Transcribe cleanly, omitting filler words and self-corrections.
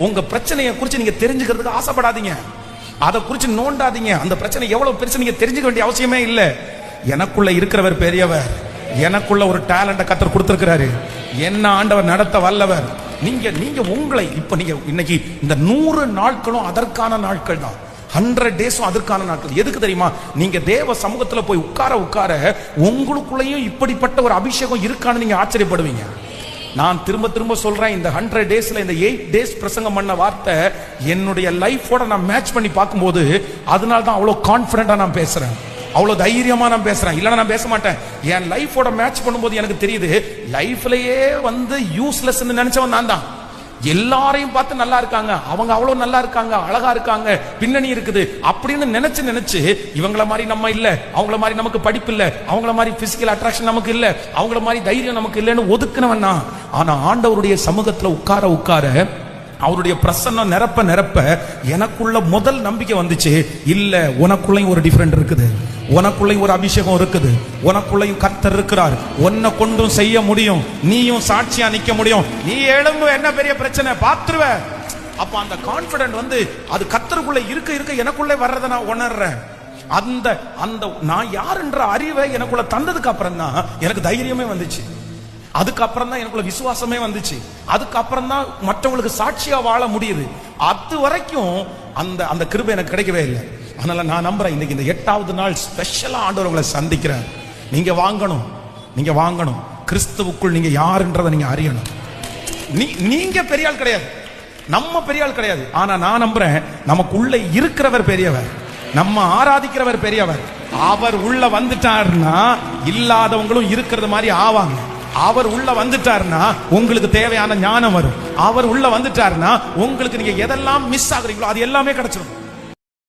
உங்க பிரச்சனையை குறித்து நீங்க தெரிஞ்சுக்கிறதுக்கு ஆசைப்படாதீங்க. அதை குறித்து நோண்டாதீங்க. அந்த பிரச்சனை எவ்வளவு பெருசு நீங்க தெரிஞ்சுக்க வேண்டிய அவசியமே இல்லை. எனக்குள்ள இருக்கிறவர் பெரியவர். எனக்குள்ள ஒரு டேலண்ட கர்த்தர் கொடுத்திருக்கிறாரு. என்ன ஆண்டவர் நடத்த வல்லவர். நீங்க உங்களை இப்ப நீங்க இன்னைக்கு இந்த 100 நாட்களும் அதற்கான நாட்கள் தான். 100 டேஸும் அதற்கான நாட்கள். எதுக்கு தெரியுமா? நீங்க தேவ சமூகத்துல போய் உட்கார உங்களுக்குள்ளேயும் இப்படிப்பட்ட ஒரு அபிஷேகம் இருக்கான்னு நீங்க ஆச்சரியப்படுவீங்க. நான் திரும்ப சொல்றேன், இந்த 100 டேஸ்ல இந்த 8 டேஸ் பிரசங்கம் பண்ண வார்த்தை என்னுடைய லைஃபோட நான் மேட்ச் பண்ணி பார்க்கும்போது அதனால தான் அவ்வளவு கான்பிடண்டா நான் பேசுறேன், அவ்வளவு தைரியமா நான் பேசுறேன். இல்லைன்னா நான் பேச மாட்டேன். என் லைஃபோட மேட்ச் பண்ணும்போது எனக்கு தெரியுது, லைஃப்லயே யூஸ்லெஸ் நினைச்சவன் நான் தான். எல்லாரையும் பார்த்து நல்லா இருக்காங்க, அவங்க அவ்வளவு நல்லா இருக்காங்க, அழகா இருக்காங்க, பின்னணி இருக்குது அப்படின்னு நினைச்சு இவங்கள மாதிரி நம்ம இல்ல, அவங்கள மாதிரி நமக்கு படிப்பு இல்ல, அவங்கள மாதிரி பிசிக்கல் அட்ராக்ஷன் நமக்கு இல்ல, அவங்கள மாதிரி தைரியம் நமக்கு இல்லைன்னு ஒதுக்குனவன் நான். ஆனா ஆண்டவருடைய சமூகத்துல உட்கார அவருடைய பிரசன்னம் நிரப்ப எனக்குள்ள முதல் நம்பிக்கை வந்துச்சு. இல்ல, உனக்குள்ளையும் ஒரு டிஃபரெண்ட் இருக்குது, உனக்குள்ளையும் ஒரு அபிஷேகம் இருக்குது, உனக்குள்ளையும் கர்த்தர் இருக்கிறார், உன்னை கொண்டும் செய்ய முடியும், நீயும் சாட்சியா நிக்க முடியும், நீ எழும்பு, என்ன பெரிய பிரச்சனை பாத்துருவ. அப்ப அந்த கான்பிடன்ட் அது கர்த்தருக்குள்ள இருக்க எனக்குள்ளே வர்றதை நான் உணர்றேன். அந்த நான் யாருன்ற அறிவை எனக்குள்ள தந்ததுக்கு அப்புறம் தான் எனக்கு தைரியமே வந்துச்சு. அதுக்கப்புறம் தான் எனக்குள்ள விசுவாசமே வந்துச்சு. அதுக்கப்புறம் தான் மற்றவங்களுக்கு சாட்சியா வாழ முடியுது. அது வரைக்கும் அந்த கிருபை எனக்கு கிடைக்கவே இல்லை. அதனால நான் நம்புறேன், இன்னைக்கு இந்த 8வது நாள் ஸ்பெஷலா ஆண்டவர் உங்களை சந்திக்கிறேன். நீங்க வாங்கணும் கிறிஸ்துவுக்குள் நீங்க யாருன்றதை நீங்க அறியணும். நீங்க பெரிய ஆள் கிடையாது, நம்ம பெரிய ஆள் கிடையாது. ஆனா நான் நம்புறேன், நமக்குள்ள இருக்கிறவர் பெரியவர், நம்ம ஆராதிக்கிறவர் பெரியவர். அவர் உள்ள வந்துட்டாருன்னா இல்லாதவங்களும் இருக்கிறது மாதிரி ஆவாங்க. அவர் உள்ள வந்துட்டாருன்னா உங்களுக்கு தேவையான ஞானம் வரும். அவர் உள்ள வந்துட்டாருன்னா உங்களுக்கு நீங்க எதெல்லாம் மிஸ் ஆகுறீங்களோ அது எல்லாமே கிடைச்சிடும்.